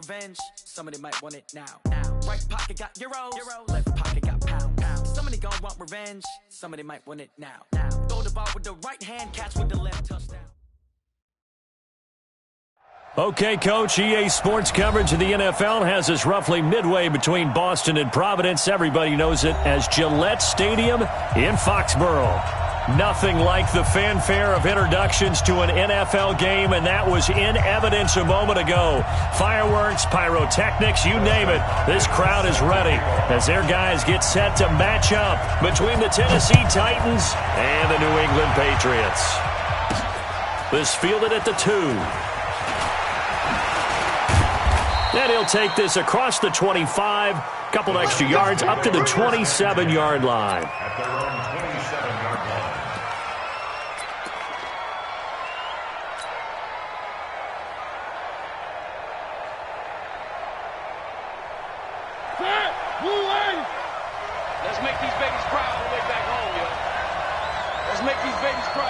Revenge, somebody might want it now. Right pocket got euros, left pocket got pounds. Somebody gon' want revenge, somebody might want it now. Throw the ball with the right hand, catch with the left, touchdown. Okay, Coach, EA Sports coverage of the NFL has us roughly midway between Boston and Providence. Everybody knows it as Gillette Stadium in Foxborough. Nothing like the fanfare of introductions to an NFL game, and that was in evidence a moment ago. Fireworks, pyrotechnics, you name it. This crowd is ready as their guys get set to match up between the Tennessee Titans and the New England Patriots. This fielded at the 2. And he'll take this across the 25, couple extra yards, up to the 27-yard line. At their own 27-yard line. Let's make these babies cry all the way back home, yo. Let's make these babies cry.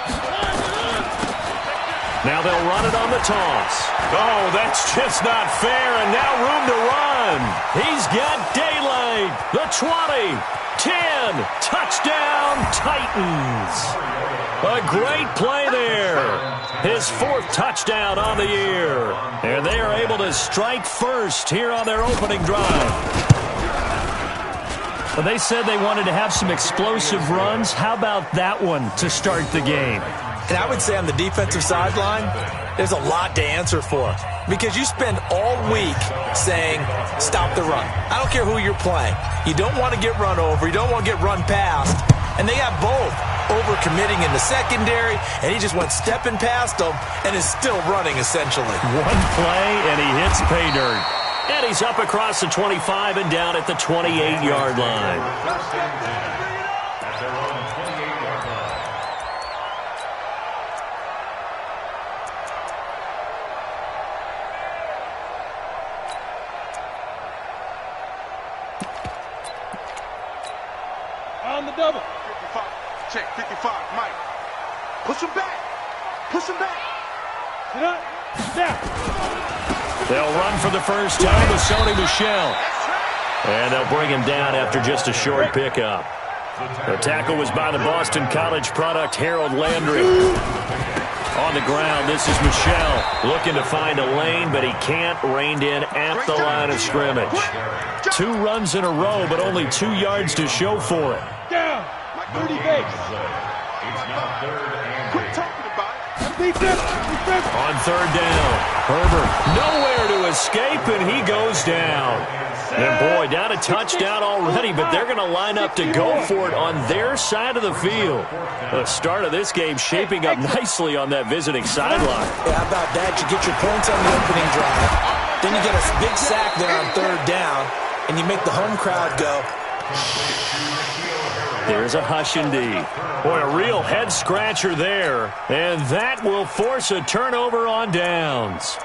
Now they'll run it on the toss. Oh, that's just not fair, and now room to run. He's got daylight. The 20, 10, touchdown Titans. A great play there. His 4th touchdown on the year. And they are able to strike first here on their opening drive. Well, they said they wanted to have some explosive runs. How about that one to start the game? And I would say on the defensive sideline, there's a lot to answer for. Because you spend all week saying, stop the run. I don't care who you're playing. You don't want to get run over. You don't want to get run past. And they got both. Over-committing in the secondary, and he just went stepping past them and is still running, essentially. One play, and he hits pay dirt. And he's up across the 25 and down at the 28-yard line. At their own 28-yard line. On the double. 55. Check 55. Mike. Push him back. Push him back. Get up. Snap. They'll run for the first time with Sony Michel. And they'll bring him down after just a short pickup. The tackle was by the Boston College product, Harold Landry. On the ground, this is Michel looking to find a lane, but he can't. Reined in at the line of scrimmage. 2 runs in a row, but only 2 yards to show for it. Down. 30 base. It's now 3rd and Quit 8. talking about it. Defense. On 3rd down, Herbert nowhere to escape, and he goes down. And boy, down a touchdown already, but they're going to line up to go for it on their side of the field. The start of this game shaping up nicely on that visiting sideline. Yeah, how about that? You get your points on the opening drive. Then you get a big sack there on 3rd down, and you make the home crowd go. There's a hush indeed. Boy, a real head-scratcher there. And that will force a turnover on downs.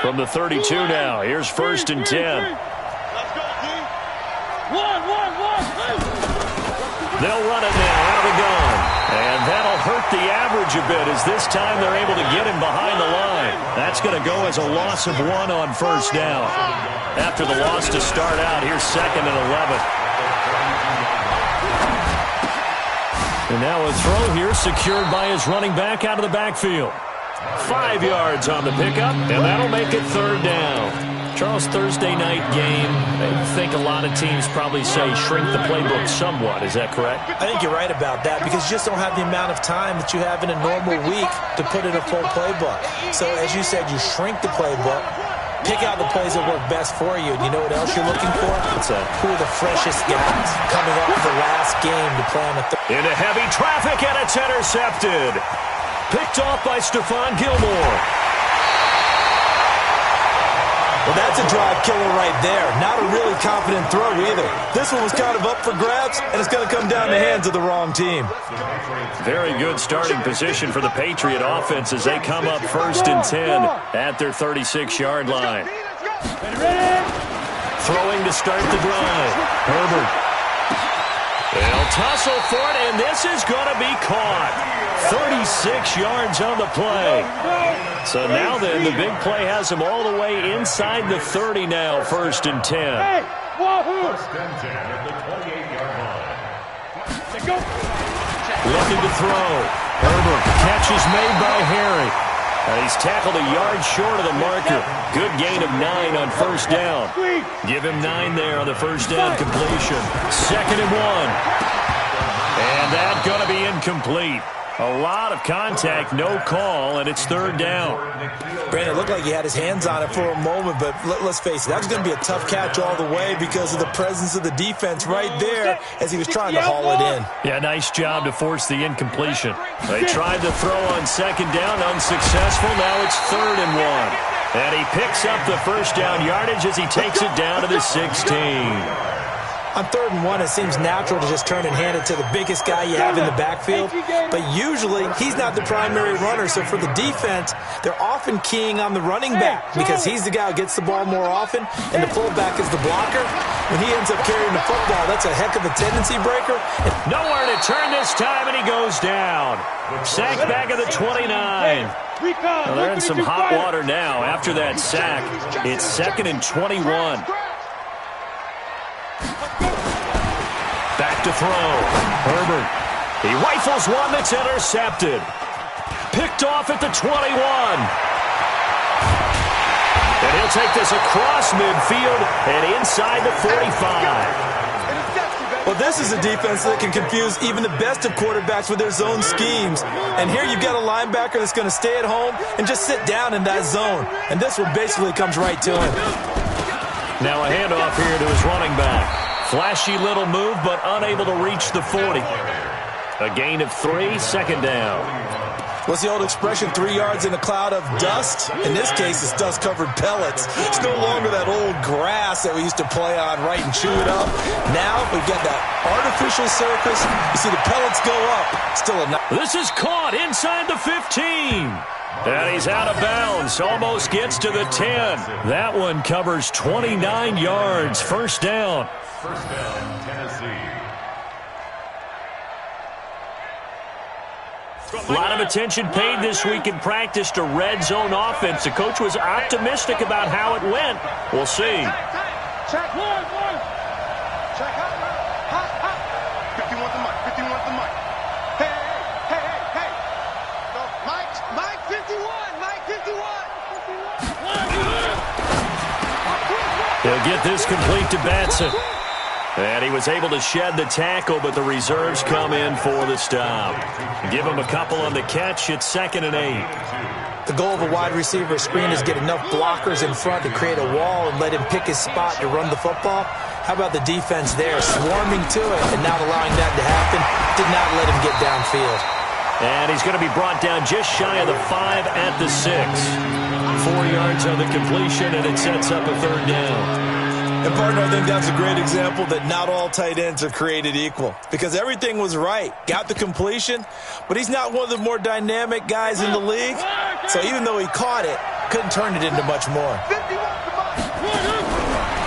From the 32 now, here's 1st and 10. Let's go, D. One. They'll run it now out of the gun. And that'll hurt the average a bit as this time they're able to get him behind the line. That's going to go as a loss of 1 on 1st down. After the loss to start out, here's 2nd and 11. And now a throw here secured by his running back out of the backfield. 5 yards on the pickup, and that'll make it 3rd down. Charles, Thursday night game, I think a lot of teams probably say shrink the playbook somewhat. Is that correct? I think you're right about that because you just don't have the amount of time that you have in a normal week to put in a full playbook. So as you said, you shrink the playbook, pick out the plays that work best for you. And you know what else you're looking for? What's that? Who are the freshest guys coming up for the last game to play on the Into heavy traffic, and it's intercepted. Picked off by Stephon Gilmore. Well, that's a drive killer right there. Not a really confident throw either. This one was kind of up for grabs, and it's going to come down the hands of the wrong team. Very good starting position for the Patriot offense as they come up 1st and 10 at their 36-yard line. Throwing to start the drive. Herbert. They'll tussle for it, and this is going to be caught. 36 yards on the play. So now then, the big play has him all the way inside the 30 now, 1st and 10. 1st and 10 at the 28-yard line. Looking to throw. Herbert. Catch is made by Harry. And he's tackled a yard short of the marker. Good gain of 9 on 1st down. Give him 9 there on the 1st down completion. 2nd and 1. And that's going to be incomplete. A lot of contact, no call, and it's 3rd down. Brandon, it looked like he had his hands on it for a moment, but let's face it, that was going to be a tough catch all the way because of the presence of the defense right there as he was trying to haul it in. Yeah, nice job to force the incompletion. They tried to throw on 2nd down, unsuccessful. Now it's 3rd and 1. And he picks up the 1st down yardage as he takes it down to the 16. On 3rd and 1, it seems natural to just turn and hand it to the biggest guy you have in the backfield. But usually, he's not the primary runner. So for the defense, they're often keying on the running back because he's the guy who gets the ball more often, and the fullback is the blocker. When he ends up carrying the football, that's a heck of a tendency breaker. Nowhere to turn this time, and he goes down. Sack back at the 29. Well, they're in some hot water now after that sack. It's 2nd and 21. Back to throw. Herbert. He rifles one that's intercepted. Picked off at the 21. And he'll take this across midfield and inside the 45. Well, this is a defense that can confuse even the best of quarterbacks with their zone schemes. And here you've got a linebacker that's going to stay at home and just sit down in that zone. And this one basically comes right to him. Now a handoff here to his running back. Flashy little move, but unable to reach the 40. A gain of 3, 2nd down. What's the old expression, 3 yards in a cloud of dust? In this case, it's dust-covered pellets. It's no longer that old grass that we used to play on, right, and chew it up. Now we've got that artificial surface. You see the pellets go up. Still a... This is caught inside the 15. And he's out of bounds. Almost gets to the 10. That one covers 29 yards. 1st down. 1st down, Tennessee. A lot of attention paid this week in practice to red zone offense. The coach was optimistic about how it went. We'll see. Check. Check. Hot. 51 the mic. 51 the mic. Hey. Mike 51. Mike 51. He'll get this complete to Batson. And he was able to shed the tackle, but the reserves come in for the stop. Give him a couple on the catch. It's 2nd and 8. The goal of a wide receiver screen is get enough blockers in front to create a wall and let him pick his spot to run the football. How about the defense there, swarming to it and not allowing that to happen? Did not let him get downfield. And he's going to be brought down just shy of the 5 at the 6. 4 yards on the completion, and it sets up a 3rd down. And, partner, I think that's a great example that not all tight ends are created equal because everything was right. Got the completion, but he's not one of the more dynamic guys in the league. So even though he caught it, couldn't turn it into much more.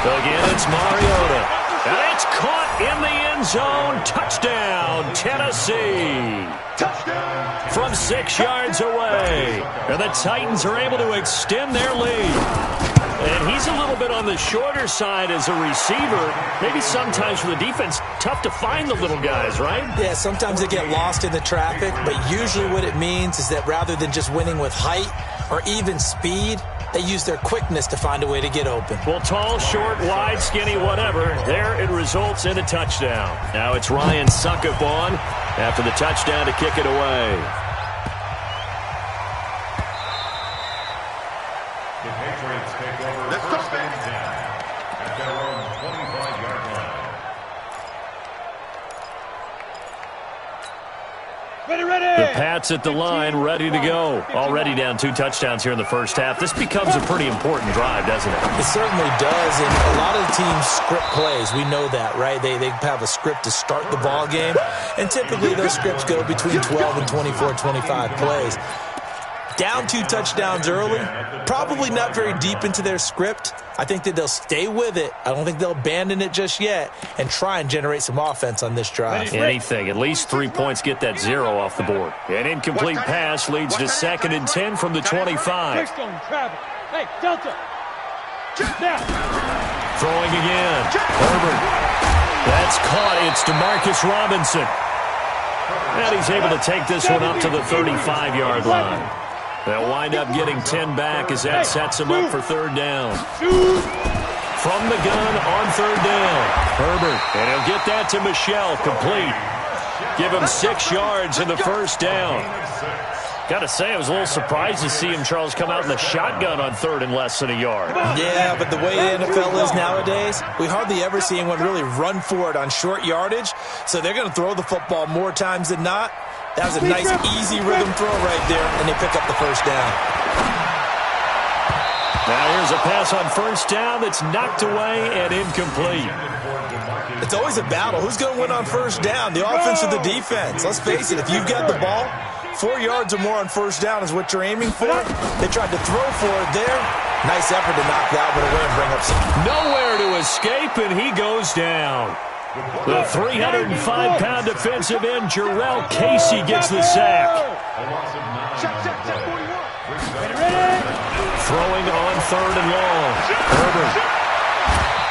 Again, it's Mariota. And it's caught in the end zone. Touchdown, Tennessee. Touchdown. From 6 yards away. And the Titans are able to extend their lead. And he's a little bit on the shorter side as a receiver. Maybe sometimes for the defense, tough to find the little guys, right? Yeah, sometimes they get lost in the traffic, but usually what it means is that rather than just winning with height or even speed, they use their quickness to find a way to get open. Well, tall, short, wide, skinny, whatever, there it results in a touchdown. Now it's Ryan Suckup on after the touchdown to kick it away. The Patriots take over 1st and 10 at their own 25-yard line. The Pats at the line, ready to go. Already down 2 touchdowns here in the first half. This becomes a pretty important drive, doesn't it? It certainly does, and a lot of the teams script plays. We know that, right? They have a script to start the ball game, and typically those scripts go between 12 and 24, 25 plays. Down 2 touchdowns early, probably not very deep into their script, I think that they'll stay with it. I don't think they'll abandon it just yet and try and generate some offense on this drive. Anything. At least 3 points get that 0 off the board. An incomplete pass leads to 2nd and 10 from the 25. Hey, Delta. Throwing again. Herbert. That's caught. It's DeMarcus Robinson. And he's able to take this one up to the 35-yard line. They'll wind up getting 10 back as that sets them up for 3rd down. From the gun on 3rd down. Herbert. And he'll get that to Michel. Complete. Give him 6 yards in the 1st down. Got to say, I was a little surprised to see him, Charles, come out in the shotgun on 3rd and less than a yard. Yeah, but the way the NFL is nowadays, we hardly ever see anyone really run for it on short yardage. So they're going to throw the football more times than not. That was a nice, easy rhythm throw right there, and they pick up the 1st down. Now here's a pass on 1st down that's knocked away and incomplete. It's always a battle. Who's going to win on 1st down, the offense or the defense? Let's face it, if you've got the ball, 4 yards or more on 1st down is what you're aiming for. They tried to throw for it there. Nice effort to knock that one away and bring up some. Nowhere to escape, and he goes down. The 305-pound defensive end, Jarrell Casey, gets the sack. Throwing on 3rd and long. Herbert.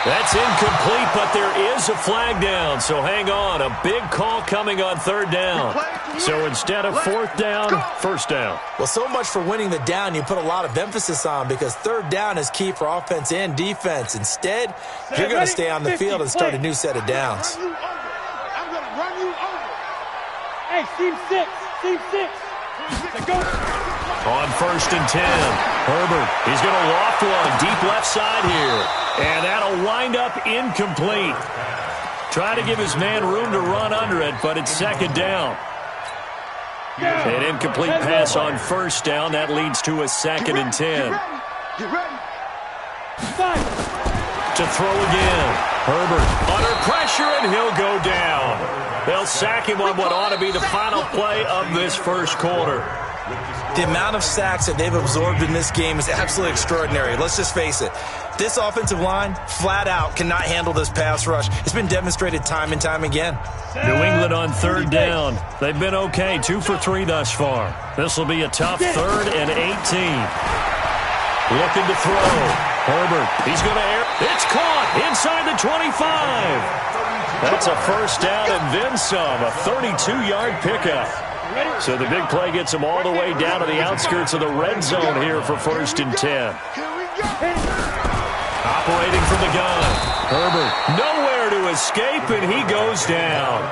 That's incomplete, but there is a flag down, so hang on. A big call coming on 3rd down. So instead of 4th down, 1st down. Well, so much for winning the down you put a lot of emphasis on because 3rd down is key for offense and defense. Instead, you're going to stay on the field and start a new set of downs. I'm going to run you over. Hey, team 6. Go. On 1st and 10, Herbert, he's going to loft one deep left side here. And that'll wind up incomplete. Try to give his man room to run under it, but it's 2nd down. An incomplete pass on 1st down. That leads to a 2nd and 10. Get ready. To throw again. Herbert under pressure, and he'll go down. They'll sack him on what ought to be the final play of this 1st quarter. The amount of sacks that they've absorbed in this game is absolutely extraordinary. Let's just face it. This offensive line, flat out, cannot handle this pass rush. It's been demonstrated time and time again. New England on 3rd down. They've been okay, 2 for 3 thus far. This will be a tough 3rd and 18. Looking to throw. Herbert, he's going to air. It's caught inside the 25. That's a 1st down and then some, a 32-yard pickup. So the big play gets him all the way down to the outskirts of the red zone here for 1st and 10. Operating from the gun. Herbert, nowhere to escape, and he goes down.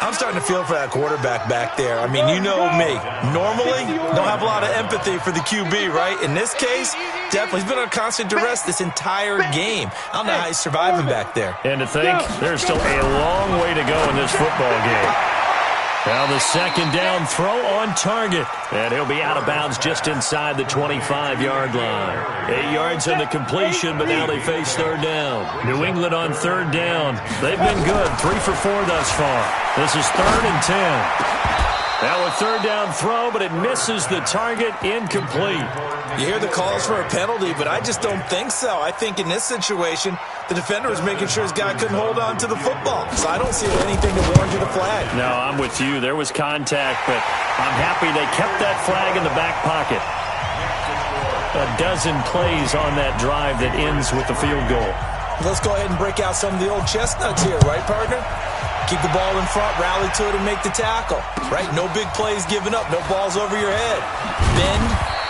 I'm starting to feel for that quarterback back there. I mean, you know me. Normally, don't have a lot of empathy for the QB, right? In this case, definitely. He's been on constant duress this entire game. I don't know how he's surviving back there. And to think, there's still a long way to go in this football game. Now the 2nd down throw on target. And he'll be out of bounds just inside the 25-yard line. 8 yards on the completion, but now they face 3rd down. New England on 3rd down. They've been good, 3 for 4 thus far. This is 3rd and 10. Now a 3rd down throw, but it misses the target, incomplete. You hear the calls for a penalty, but I just don't think so. I think in this situation, the defender was making sure his guy couldn't hold on to the football. So I don't see anything to warrant you the flag. No, I'm with you. There was contact, but I'm happy they kept that flag in the back pocket. A dozen plays on that drive that ends with the field goal. Let's go ahead and break out some of the old chestnuts here, right, partner? Keep the ball in front, rally to it, and make the tackle. Right? No big plays given up. No balls over your head. Bend,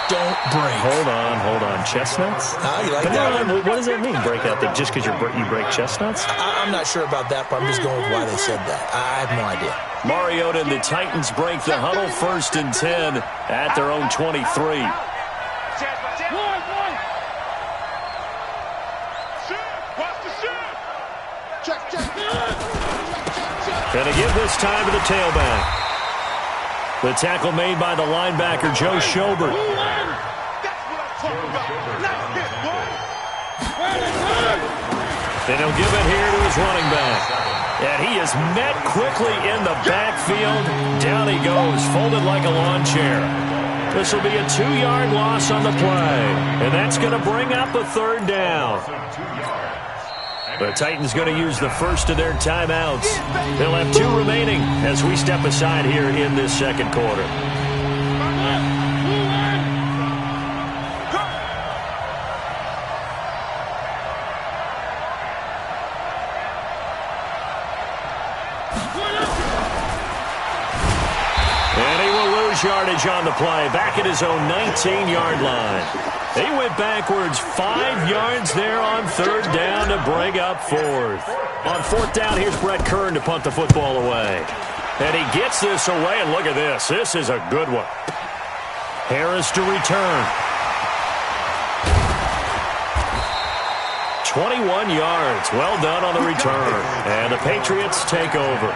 don't break. Hold on. Chestnuts? You like that one? What does that mean, break out? Just because you break chestnuts? I'm not sure about that, but I'm just going with why they said that. I have no idea. Mariota and the Titans break the huddle, 1st and 10 at their own 23. And to give this time to the tailback. The tackle made by the linebacker, Joe Schobert. And he'll give it here to his running back. And he is met quickly in the backfield. Down he goes, folded like a lawn chair. This will be a 2-yard loss on the play. And that's going to bring up a third down. The Titans going to use the first of their timeouts. They'll have 2 remaining as we step aside here in this second quarter. Yardage on the play, back at his own 19-yard line. He went backwards 5 yards there on third down to bring up fourth. On fourth down, here's Brett Kern to punt the football away. And he gets this away, and look at this. This is a good one. Harris to return. 21 yards. Well done on the return. And the Patriots take over.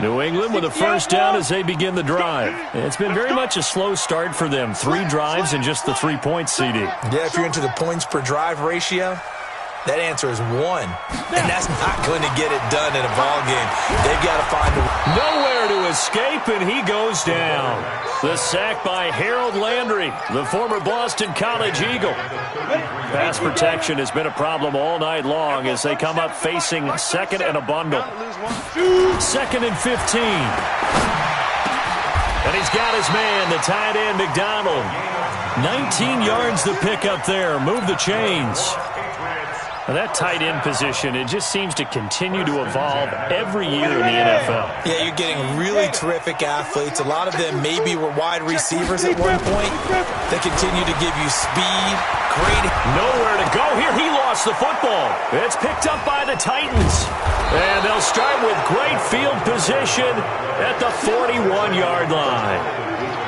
New England with a first down as they begin the drive. It's been very much a slow start for them. 3 drives and just the 3-point CD. Yeah, if you're into the points per drive ratio, that answer is 1. And that's not going to get it done in a ball game. They've got to find nowhere to escape, and he goes down. The sack by Harold Landry, the former Boston College Eagle. Pass protection has been a problem all night long as they come up facing second and a bundle. 2nd and 15. And he's got his man, the tight end, McDonald. 19 yards the pick up there. Move the chains. Now that tight end position, it just seems to continue to evolve every year in the NFL. Yeah, you're getting really terrific athletes. A lot of them maybe were wide receivers at one point. They continue to give you speed. Great. Nowhere to go here. He lost the football. It's picked up by the Titans. And they'll start with great field position at the 41-yard line.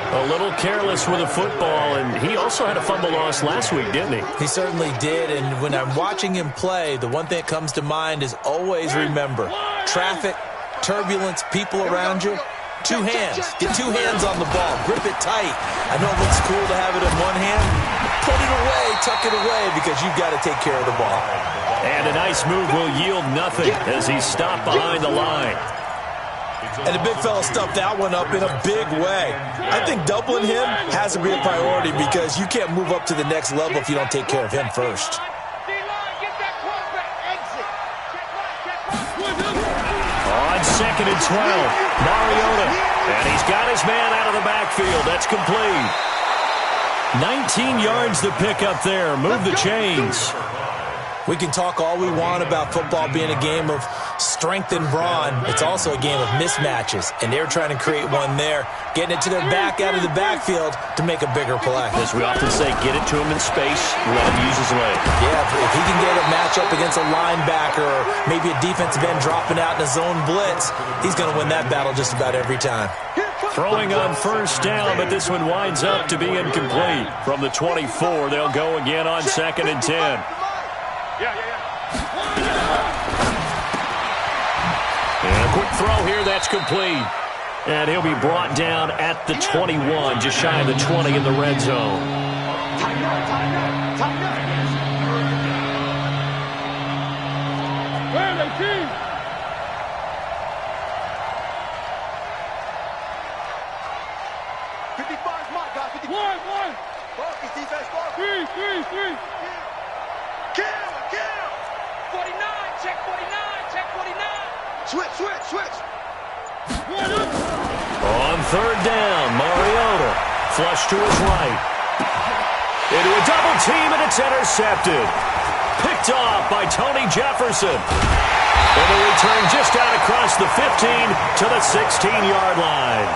A little careless with the football, and he also had a fumble loss last week, didn't he? He certainly did, and when I'm watching him play, the one thing that comes to mind is always remember, traffic, turbulence, people around you, 2 hands. Get 2 hands on the ball. Grip it tight. I know it looks cool to have it in one hand. Put it away, tuck it away, because you've got to take care of the ball. And a nice move will yield nothing as he's stopped behind the line. And the big fella stuffed that one up in a big way. I think doubling him has to be a priority because you can't move up to the next level if you don't take care of him first. On 2nd and 12, Mariota. And he's got his man out of the backfield. That's complete. 19 yards to pick up there. Move the chains. We can talk all we want about football being a game of strength and brawn. It's also a game of mismatches, and they're trying to create one there, getting it to their back out of the backfield to make a bigger play. As we often say, get it to him in space, let him use his leg. Yeah, if he can get a matchup against a linebacker or maybe a defensive end dropping out in a zone blitz, he's going to win that battle just about every time. Throwing on first down, but this one winds up to be incomplete. From the 24, they'll go again on 2nd and 10. And a quick throw here, that's complete. And he'll be brought down at the 21, just shy of the 20 in the red zone. Switch. On third down, Mariota. Flush to his right. Into a double team, and it's intercepted. Picked off by Tony Jefferson. And the return just out across the 15 to the 16-yard line.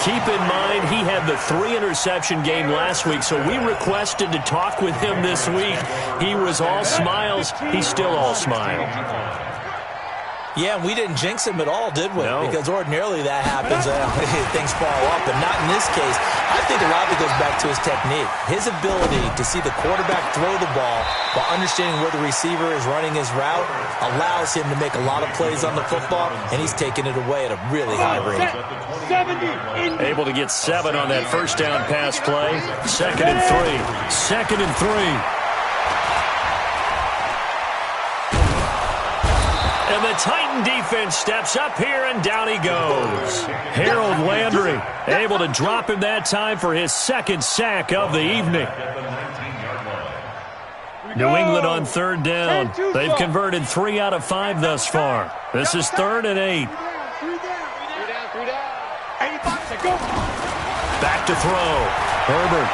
Keep in mind, he had the 3-interception game last week, so we requested to talk with him this week. He was all smiles. He's still all smile. Yeah, we didn't jinx him at all, did we? No. Because ordinarily that happens. Things fall off, but not in this case. I think a lot of it goes back to his technique. His ability to see the quarterback throw the ball while understanding where the receiver is running his route allows him to make a lot of plays on the football, and he's taking it away at a really high rate. Able to get 7 on that first down pass play. 2nd and 3. 2nd and 3. And the Titan defense steps up here, and down he goes. Harold Landry able to drop him that time for his second sack of the evening. New England on third down. They've converted 3 out of 5 thus far. This is 3rd and 8. Back to throw. Herbert.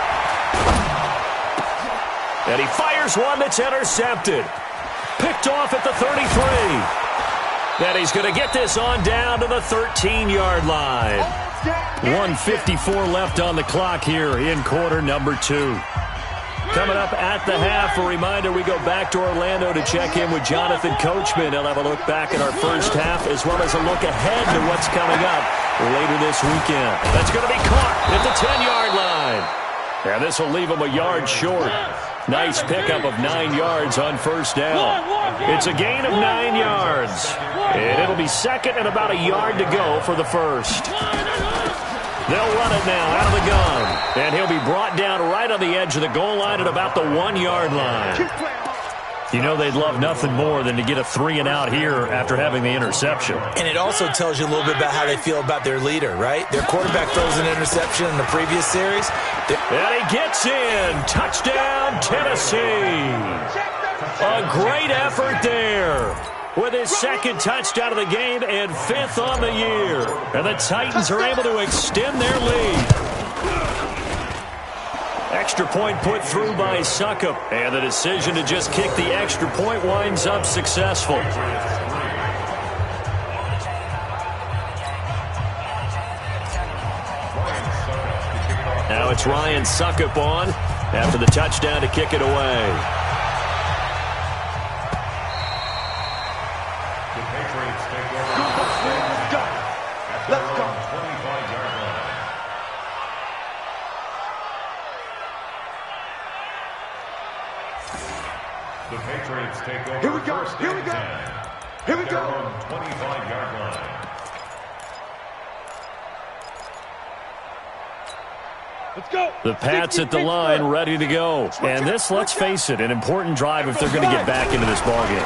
And he fires one that's intercepted. Picked off at the 33. And he's going to get this on down to the 13-yard line. 1:54 left on the clock here in quarter number 2. Coming up at the half, a reminder, we go back to Orlando to check in with Jonathan Coachman. He'll have a look back at our first half as well as a look ahead to what's coming up later this weekend. That's going to be caught at the 10-yard line. And this will leave him a yard short. Nice pickup of 9 yards on first down. It's a gain of 9 yards. And it'll be second and about a yard to go for the first. They'll run it now out of the gun. And he'll be brought down right on the edge of the goal line at about the 1-yard line. You know they'd love nothing more than to get a 3-and-out here after having the interception. And it also tells you a little bit about how they feel about their leader, right? Their quarterback throws an interception in the previous series. And he gets in. Touchdown, Tennessee. A great effort there. With his second touchdown of the game and 5th on the year. And the Titans are able to extend their lead. Extra point put through by Succop. And the decision to just kick the extra point winds up successful. Now it's Ryan Succop on after the touchdown to kick it away. The Patriots take over. Here we go. Here we go. Here we go. 25-yard line. Let's go. The Pats at the line, ready to go. And this, let's face it, an important drive if they're going to get back into this ballgame.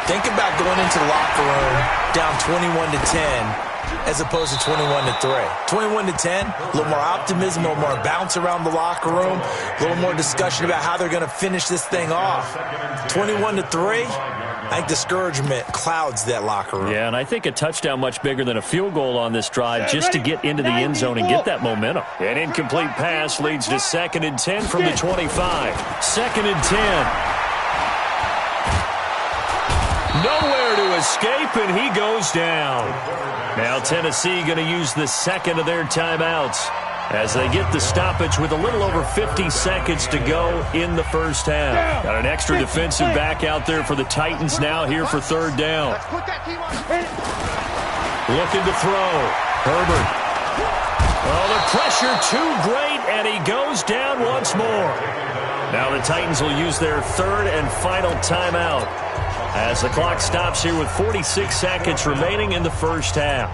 Think about going into the locker room down 21-10 as opposed to 21-3. 21-10, a little more optimism, a little more bounce around the locker room, a little more discussion about how they're going to finish this thing off. 21-3, I think discouragement clouds that locker room. Yeah, and I think a touchdown much bigger than a field goal on this drive just to get into the end zone and get that momentum. An incomplete pass leads to 2nd and 10 from the 25. 2nd and 10. Nowhere to escape, and he goes down. Now Tennessee going to use the second of their timeouts as they get the stoppage with a little over 50 seconds to go in the first half. Got an extra defensive back out there for the Titans now here for 3rd down. Looking to throw. Herbert. Oh, the pressure too great, and he goes down once more. Now the Titans will use their 3rd and final timeout as the clock stops here with 46 seconds remaining in the first half.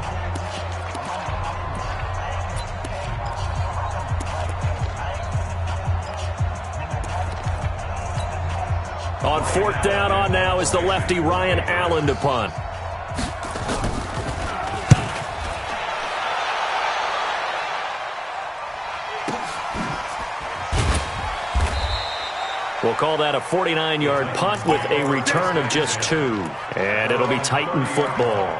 On 4th down on now is the lefty Ryan Allen to punt. We'll call that a 49-yard punt with a return of just 2. And it'll be Titan football.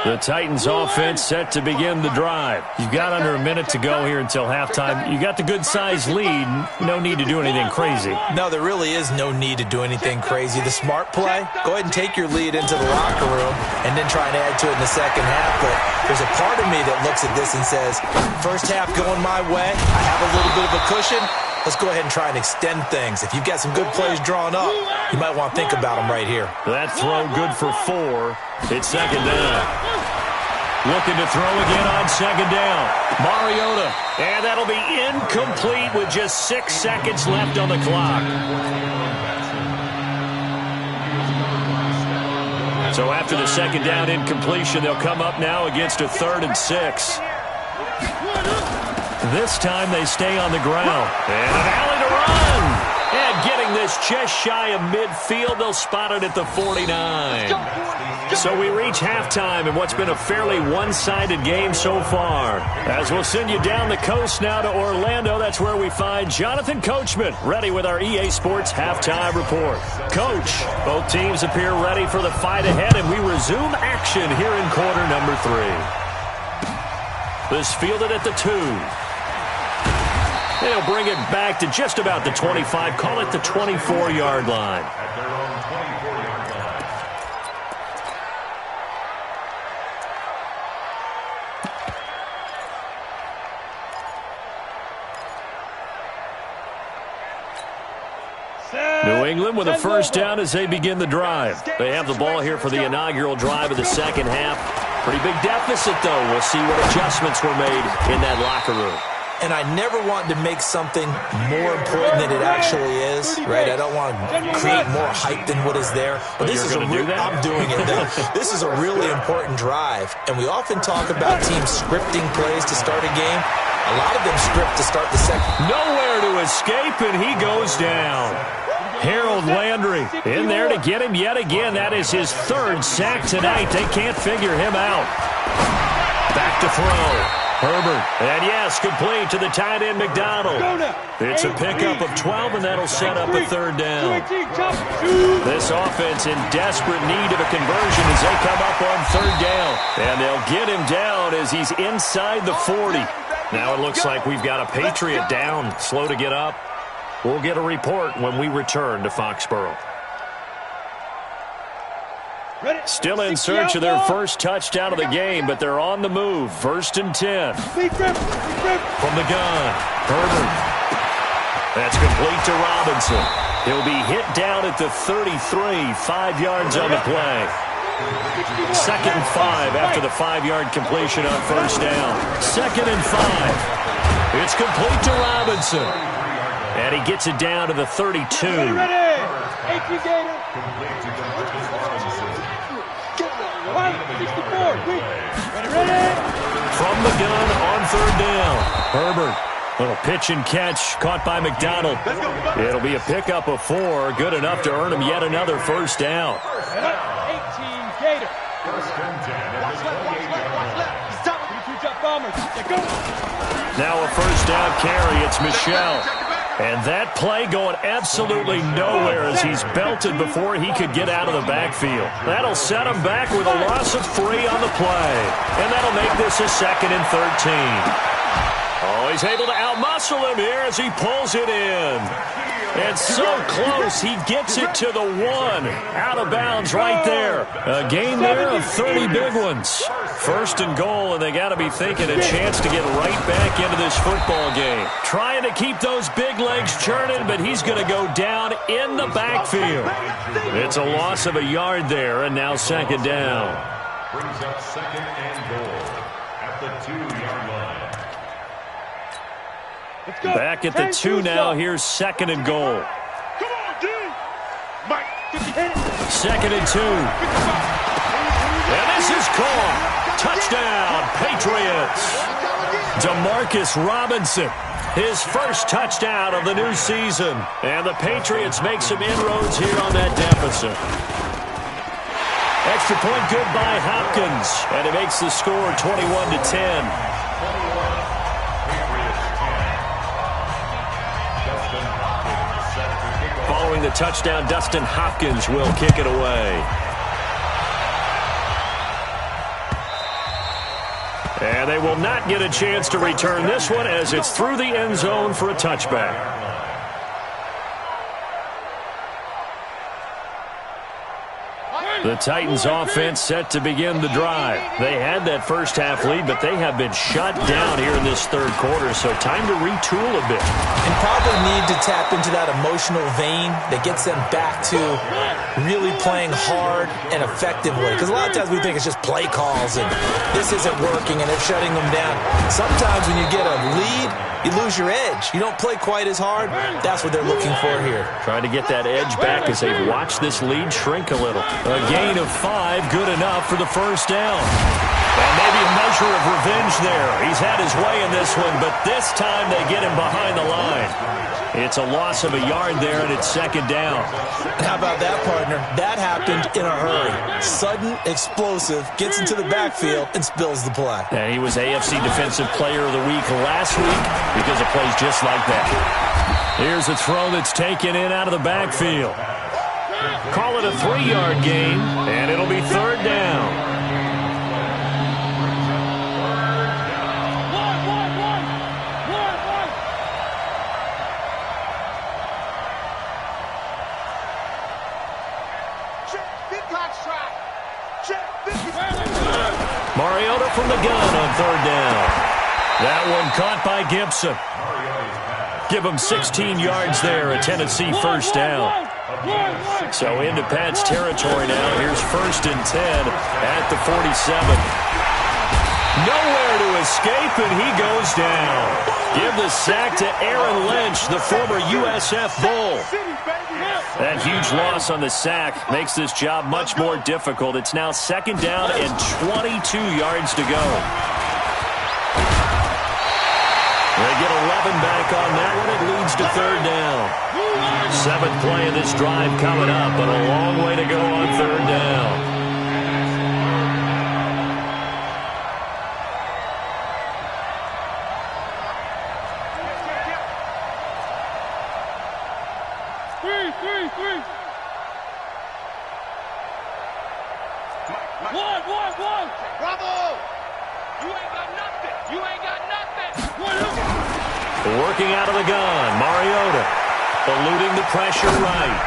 The Titans offense set to begin the drive. You've got under a minute to go here until halftime. You got the good-sized lead. No need to do anything crazy. No, there really is no need to do anything crazy. The smart play, go ahead and take your lead into the locker room and then try and add to it in the second half. But there's a part of me that looks at this and says, first half going my way, I have a little bit of a cushion. Let's go ahead and try and extend things. If you've got some good plays drawn up, you might want to think about them right here. That throw good for 4. It's 2nd down. Looking to throw again on 2nd down. Mariota. And that'll be incomplete with just 6 seconds left on the clock. So after the 2nd down incompletion, they'll come up now against a 3rd and 6. This time they stay on the ground. And an alley to run. And getting this just shy of midfield, they'll spot it at the 49. So we reach halftime in what's been a fairly one-sided game so far. As we'll send you down the coast now to Orlando, that's where we find Jonathan Coachman, ready with our EA Sports halftime report. Coach, both teams appear ready for the fight ahead, and we resume action here in quarter number 3. This fielded at the 2. They'll bring it back to just about the 25, call it the 24-yard line. At their own 24-yard line. New England with a first down as they begin the drive. They have the ball here for the inaugural drive of the second half. Pretty big deficit, though. We'll see what adjustments were made in that locker room. And I never want to make something more important than it actually is, right? I don't want to create more hype than what is there. But this is I'm doing it, though. This is a really important drive. And we often talk about teams scripting plays to start a game. A lot of them script to start the second. Nowhere to escape, and he goes down. Harold Landry in there to get him yet again. That is his 3rd sack tonight. They can't figure him out. Back to throw. Herbert, and yes, complete to the tight end McDonald. It's a pickup of 12, and that'll set up a 3rd down. This offense in desperate need of a conversion as they come up on 3rd down. And they'll get him down as he's inside the 40. Now it looks like we've got a Patriot down, slow to get up. We'll get a report when we return to Foxborough. Still in search of their first touchdown of the game, but they're on the move. 1st and 10. From the gun, Herbert. That's complete to Robinson. He'll be hit down at the 33, 5 yards on the play. 2nd and 5 after the 5-yard completion on 1st down. 2nd and 5. It's complete to Robinson. And he gets it down to the 32. From the gun on 3rd down. Herbert, little pitch and catch caught by McDonald. It'll be a pickup of 4, good enough to earn him yet another 1st down. 18 Gator. Now a 1st down carry. It's Michelle. And that play going absolutely nowhere as he's belted before he could get out of the backfield. That'll set him back with a loss of 3 on the play. And that'll make this a 2nd and 13. Oh, he's able to outmuscle him here as he pulls it in. And so close, he gets it to the 1. Out of bounds right there. A gain there of 30 big ones. 1st and goal, and they got to be thinking a chance to get right back into this football game. Trying to keep those big legs churning, but he's going to go down in the backfield. It's a loss of a yard there, and now 2nd down. Brings up 2nd and goal at the 2-yard line. Back at the 2 now. Here's 2nd and goal. Come on, D. Mike. 2nd and 2. And this is caught. Touchdown, Patriots. Demarcus Robinson, his first touchdown of the new season. And the Patriots make some inroads here on that deficit. Extra point good by Hopkins. And it makes the score 21-10. Following the touchdown, Dustin Hopkins will kick it away. And they will not get a chance to return this one as it's through the end zone for a touchback. The Titans offense set to begin the drive. They had that first half lead, but they have been shut down here in this 3rd quarter, so time to retool a bit. And probably need to tap into that emotional vein that gets them back to really playing hard and effectively. Because a lot of times we think it's just play calls and this isn't working and it's shutting them down. Sometimes when you get a lead, you lose your edge. You don't play quite as hard. That's what they're looking for here. Trying to get that edge back as they've watched this lead shrink a little. A gain of 5, good enough for the 1st down. And maybe a measure of revenge there. He's had his way in this one, but this time they get him behind the line. It's a loss of a yard there, and it's second down. How about that, partner? That happened in a hurry. Sudden, explosive, gets into the backfield, and spills the play. And he was AFC Defensive Player of the Week last week because of plays just like that. Here's a throw that's taken in out of the backfield. Call it a 3-yard gain, and it'll be third down. Mariota from the gun on third down. That one caught by Gibson. Give him 16 yards there, a Tennessee first down. So into Pat's territory now. Here's first and 10 at the 47. Nowhere to escape, and he goes down. Give the sack to Aaron Lynch, the former USF Bull. That huge loss on the sack makes this job much more difficult. It's now second down and 22 yards to go. They get 11 back on that one. It leads to third down. 7th play of this drive coming up, but a long way to go on third down. One. Bravo! You ain't got nothing. You ain't got nothing. Working out of the gun, Mariota eluding the pressure right.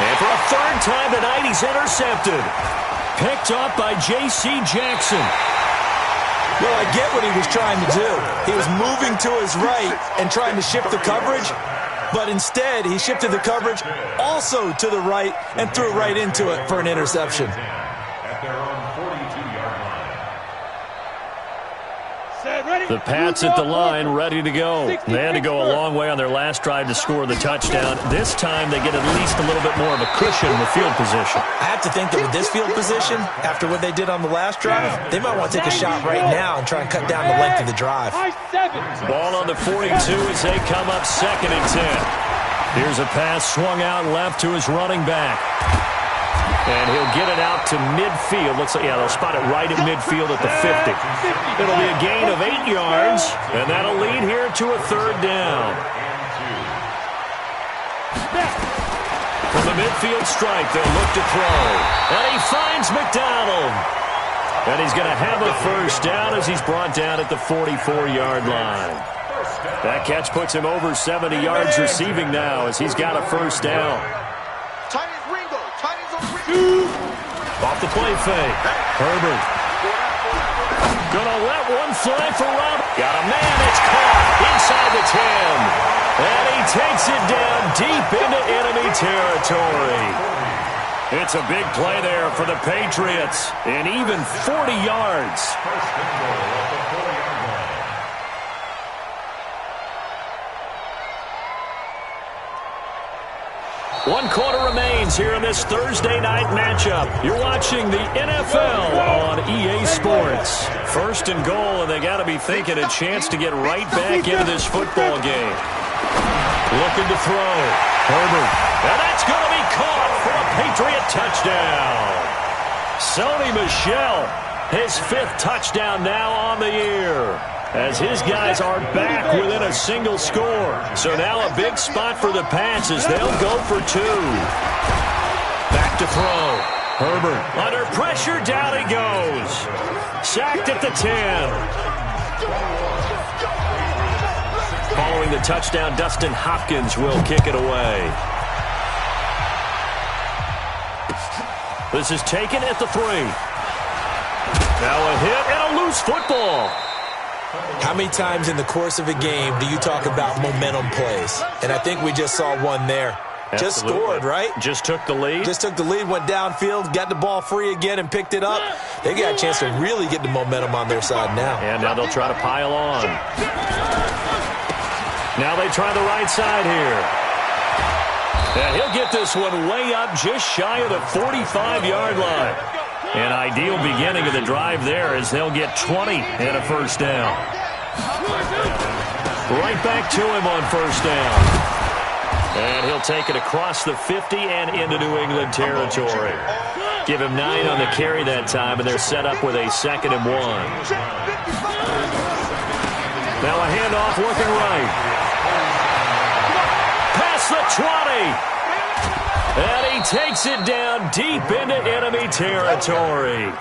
And for a third time tonight, he's intercepted. Picked up by J.C. Jackson. Well, I get what he was trying to do. He was moving to his right and trying to shift the coverage, but instead he shifted the coverage also to the right and threw right into it for an interception. The Pats at the line, ready to go. They had to go a long way on their last drive to score the touchdown. This time they get at least a little bit more of a cushion with field position. I have to think that with this field position, after what they did on the last drive, they might want to take a shot right now and try and cut down the length of the drive. Ball on the 42 as they come up second and 10. Here's a pass swung out left to his running back. And he'll get it out to midfield. Looks like, yeah, they'll spot it right at midfield at the 50. It'll be a gain of 8 yards, and that'll lead here to a third down. From the midfield stripe, they'll look to throw. And he finds McDonald. And he's going to have a first down as he's brought down at the 44-yard line. That catch puts him over 70 yards receiving now as he's got a first down. Off the play fake. Herbert. Gonna let one fly for Rob. Got a man. It's caught inside the 10. And he takes it down deep into enemy territory. It's a big play there for the Patriots. And even 40 yards. One quarter remains here in this Thursday night matchup. You're watching the NFL on EA Sports. First and goal, and they got to be thinking a chance to get right back into this football game. Looking to throw. Herbert. And that's going to be caught for a Patriot touchdown. Sony Michel, his 5th touchdown now on the year, as his guys are back within a single score. So now a big spot for the Pats as they'll go for 2. Back to throw. Herbert under pressure, down he goes. Sacked at the 10. Following the touchdown, Dustin Hopkins will kick it away. This is taken at the 3. Now a hit and a loose football. How many times in the course of a game do you talk about momentum plays? And I think we just saw one there. Absolutely. Just scored, right? Just took the lead. Just took the lead, went downfield, got the ball free again, and picked it up. They got a chance to really get the momentum on their side now. And now they'll try to pile on. Now they try the right side here. And he'll get this one way up just shy of the 45-yard line. And I ideal beginning of the drive there as they'll get 20 and a first down. Right back to him on first down. And he'll take it across the 50 and into New England territory. Give him 9 on the carry that time, and they're set up with a 2nd and 1. Now a handoff looking right. Past the 20. And he takes it down deep into enemy territory.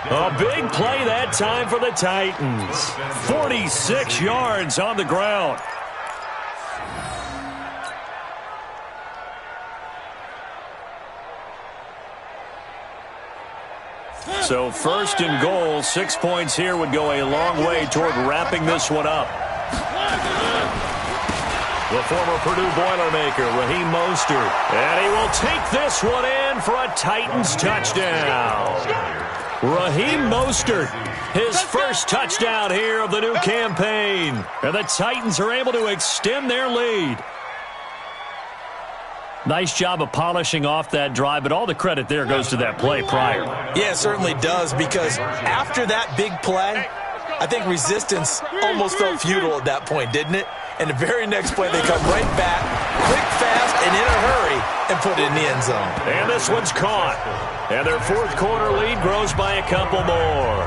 A big play that time for the Titans. 46 yards on the ground. So 1st and goal, 6 points here would go a long way toward wrapping this one up. The former Purdue Boilermaker, Raheem Mostert. And he will take this one in for a Titans touchdown. Raheem Mostert, his first touchdown here of the new campaign. And the Titans are able to extend their lead. Nice job of polishing off that drive, but all the credit there goes to that play prior. Yeah, it certainly does, because after that big play, I think resistance almost felt futile at that point, didn't it? And the very next play, they come right back, quick, fast, and in a hurry, and put it in the end zone. And this one's caught. And their 4th quarter lead grows by a couple more.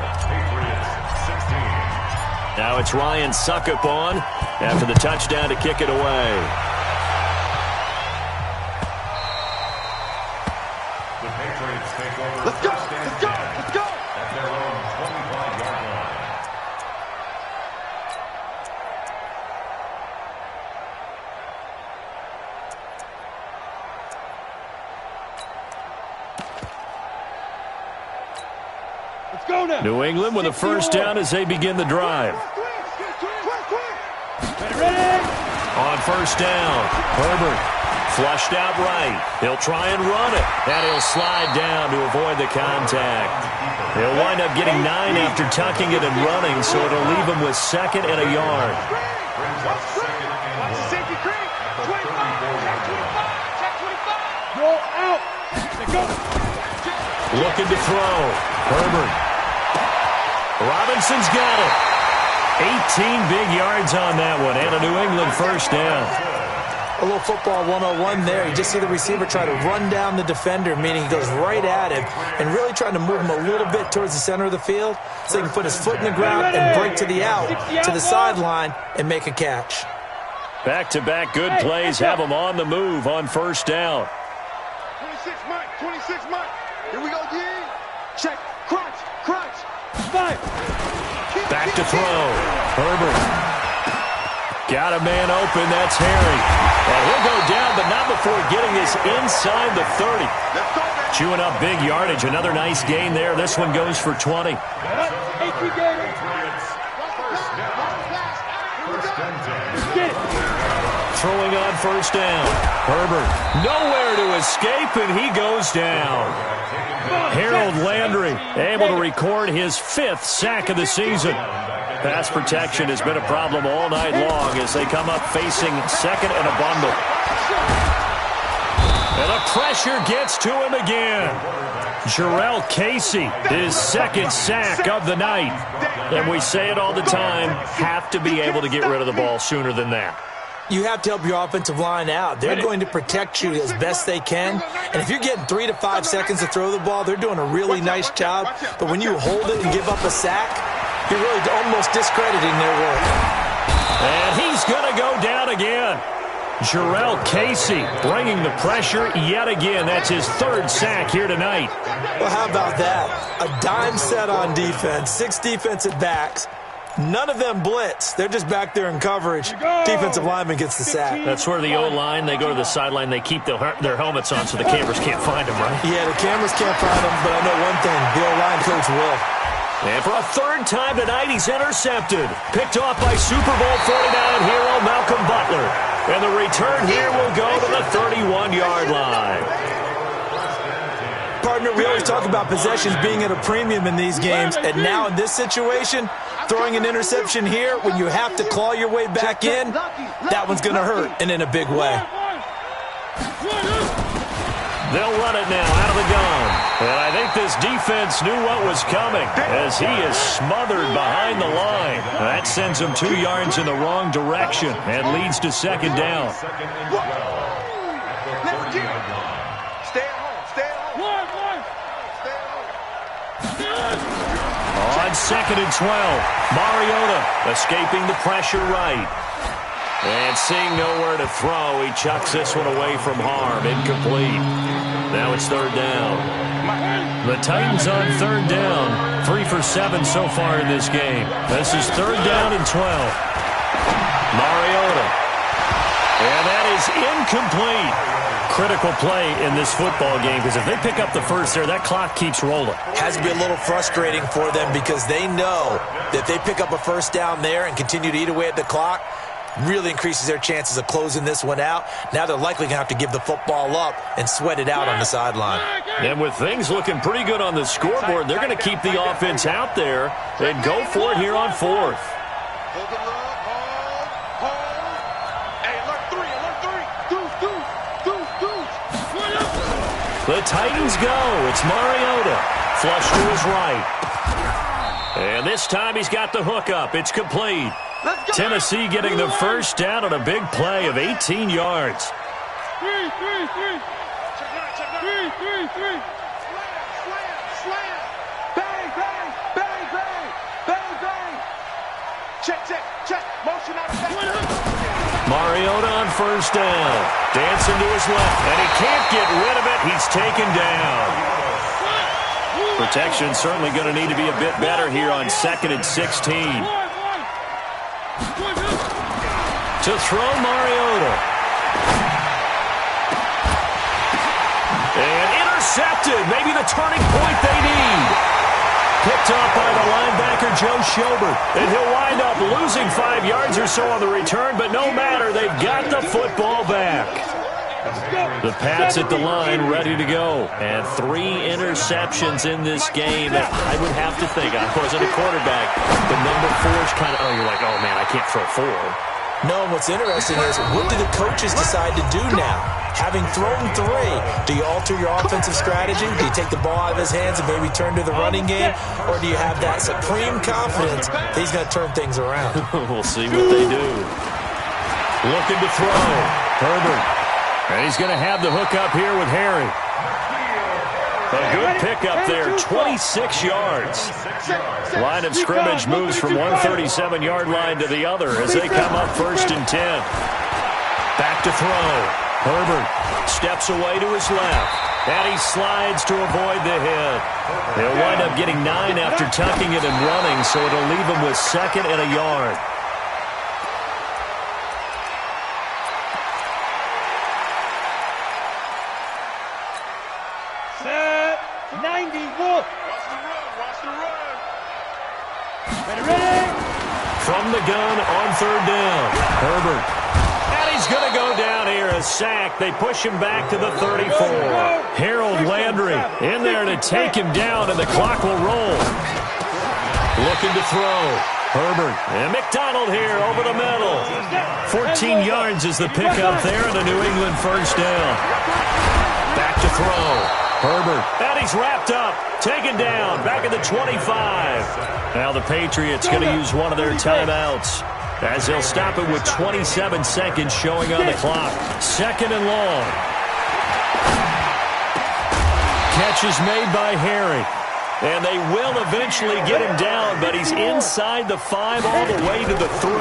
Now it's Ryan Suckup on after the touchdown to kick it away. Let's go, let's go, let's go! At their own 25-yard line. Let's go now! New England with a first down as they begin the drive. On first down, Herbert. Flushed out right. He'll try and run it. And he'll slide down to avoid the contact. He'll wind up getting 9 after tucking it and running, so it'll leave him with 2nd and a yard. Looking to throw. Herbert. Robinson's got it. 18 big yards on that one, and a New England first down. A little football 101 there. You just see the receiver try to run down the defender, meaning he goes right at him and really trying to move him a little bit towards the center of the field so he can put his foot in the ground and break to the out, to the sideline, and make a catch. Back-to-back good plays have him on the move on first down. 26 Mike. Here we go, D. Check. Crunch. 5. Back to throw. Herbert. Got a man open. That's Harry. And he'll go down, but not before getting this inside the 30. Chewing up big yardage. Another nice gain there. This one goes for 20. Throwing on first down. Herbert. Nowhere to escape, and he goes down. Harold Landry able to record his 5th sack of the season. Pass protection has been a problem all night long as they come up facing 2nd and a bundle. And the pressure gets to him again. Jarrell Casey, his 2nd sack of the night. And we say it all the time, have to be able to get rid of the ball sooner than that. You have to help your offensive line out. They're going to protect you as best they can. And if you're getting 3 to 5 seconds to throw the ball, they're doing a really nice job. But when you hold it and give up a sack, you're really almost discrediting their work. And he's going to go down again. Jarrell Casey bringing the pressure yet again. That's his 3rd sack here tonight. Well, how about that? A dime set on defense, 6 defensive backs. None of them blitz. They're just back there in coverage. Defensive lineman gets the sack. That's where the O-line, they go to the sideline, they keep their helmets on so the cameras can't find them, right? Yeah, the cameras can't find them, but I know one thing. The O-line coach will. And for a 3rd time tonight, he's intercepted. Picked off by Super Bowl 49 hero Malcolm Butler. And the return here will go to the 31-yard line. Partner, we always talk about possessions being at a premium in these games. And now in this situation, throwing an interception here when you have to claw your way back in, that one's going to hurt, and in a big way. They'll run it now out of the gun. And I think this defense knew what was coming as he is smothered behind the line. That sends him 2 yards in the wrong direction and leads to second down. Let's get it. Stay at home. Stay at home. Stay at home. On second and 12, Mariota escaping the pressure right. And seeing nowhere to throw, he chucks this one away from harm. Incomplete. Now it's third down. The Titans on third down. 3 for 7 so far in this game. This is third down and 12. Mariota. And that is incomplete. Critical play in this football game because if they pick up the first there, that clock keeps rolling. Has to be a little frustrating for them because they know that they pick up a first down there and continue to eat away at the clock, really increases their chances of closing this one out. Now they're likely going to have to give the football up and sweat it out on the sideline. And with things looking pretty good on the scoreboard, they're going to keep the offense out there and go for it here on fourth. Hold the love. Hold. Hey, alert 3. The Titans go. It's Mariota. Flush to his right. And this time he's got the hook up. It's complete. Tennessee getting the first down on a big play of 18 yards. Slam. Bang. Check. Motion out of back. Mariota on first down. Dancing to his left, and he can't get rid of it. He's taken down. Protection certainly going to need to be a bit better here on second and 16. To throw Mariota. And intercepted. Maybe the turning point they need. Picked up by the linebacker, Joe Schobert. And he'll wind up losing 5 yards or so on the return, but no matter, they've got the football back. The Pats at the line, ready to go. And 3 interceptions in this game. And I would have to think, I wasn't a quarterback, the number 4 is kind of, you're like, oh, man, I can't throw 4. No, what's interesting is, what do the coaches decide to do now? Having thrown 3, do you alter your offensive strategy? Do you take the ball out of his hands and maybe turn to the running game? Or do you have that supreme confidence that he's going to turn things around? We'll see what they do. Looking to throw. Herbert. And he's going to have the hook up here with Harry. A good pickup there, 26 yards. Line of scrimmage moves from one 37-yard line to the other as they come up first and 10. Back to throw. Herbert steps away to his left. And he slides to avoid the hit. They'll wind up getting 9 after tucking it and running, so it'll leave him with second and a yard. Set. 90. Look. Watch the run. Ready. From the gun on third down. Herbert. And he's going to go down here. A sack. They push him back to the 34. Harold Landry in there to take him down, and the clock will roll. Looking to throw. Herbert. And McDonald here over the middle. 14 yards is the pickup there, and a New England first down. Back to throw. Herbert, and he's wrapped up, taken down, back at the 25. Now the Patriots going to use one of their timeouts as they'll stop it with 27 seconds showing on the clock. Second and long. Catch is made by Harry, and they will eventually get him down, but he's inside the 5 all the way to the 3.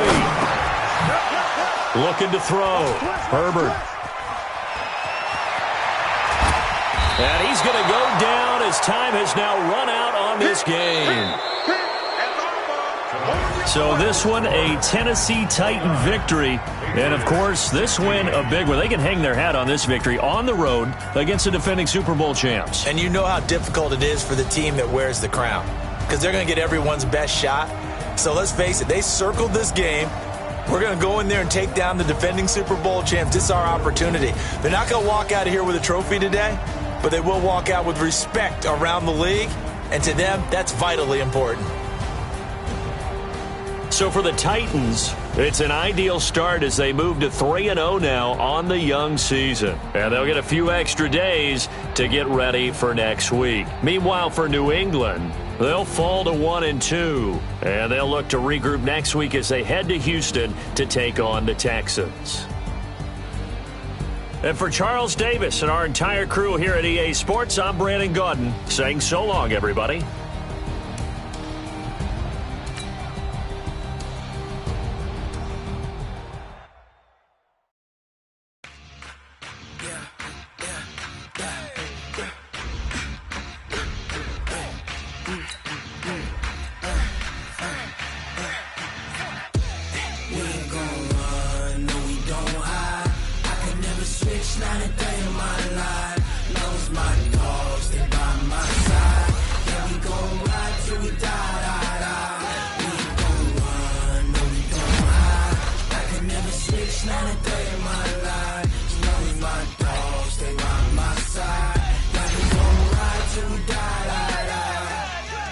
Looking to throw. Herbert. And he's going to go down as time has now run out on this game. So this one, a Tennessee Titan victory. And, of course, this win a big one. They can hang their hat on this victory on the road against the defending Super Bowl champs. And you know how difficult it is for the team that wears the crown, because they're going to get everyone's best shot. So let's face it, they circled this game. We're going to go in there and take down the defending Super Bowl champs. This is our opportunity. They're not going to walk out of here with a trophy today, but they will walk out with respect around the league, and to them, that's vitally important. So for the Titans, it's an ideal start as they move to 3-0 now on the young season. And they'll get a few extra days to get ready for next week. Meanwhile, for New England, they'll fall to 1-2. And they'll look to regroup next week as they head to Houston to take on the Texans. And for Charles Davis and our entire crew here at EA Sports, I'm Brandon Gaudin saying so long, everybody.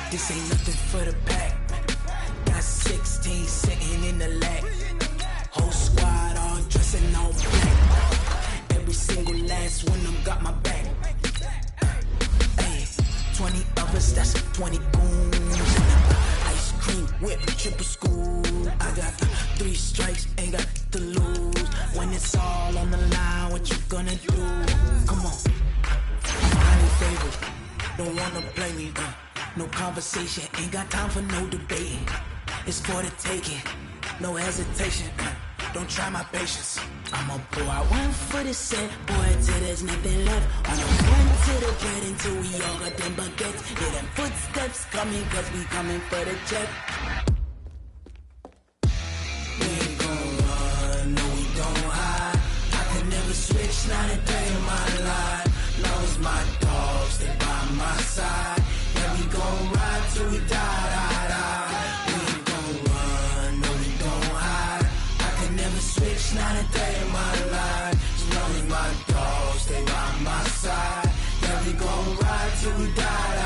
This ain't nothing for the pack. Got 16 sitting in the lag. Whole squad all dressing all black. Every single last one of them got my back. Hey, 20 of us, that's 20 goons. Ice cream whip, triple school. I got 3 strikes, ain't got to lose. When it's all on the line, what you gonna do? Come on, I'm highly favored. Don't wanna play me, no conversation, ain't got time for no debating. It's for the taking, no hesitation. Don't try my patience. I'ma pour out one for the set, boy, till there's nothing left. On a run to the bread until we all got them baguettes. Hear them footsteps coming, cause we coming for the check. We ain't gon' run, no we don't hide. I can never switch, not a day in my life. Long as my dogs stay by my side. We gon' ride till we die. We ain't gon' run, no we don't hide. I can never switch, not a day in my life. As long as my dogs stay by my side. Yeah, we gon' ride till we die.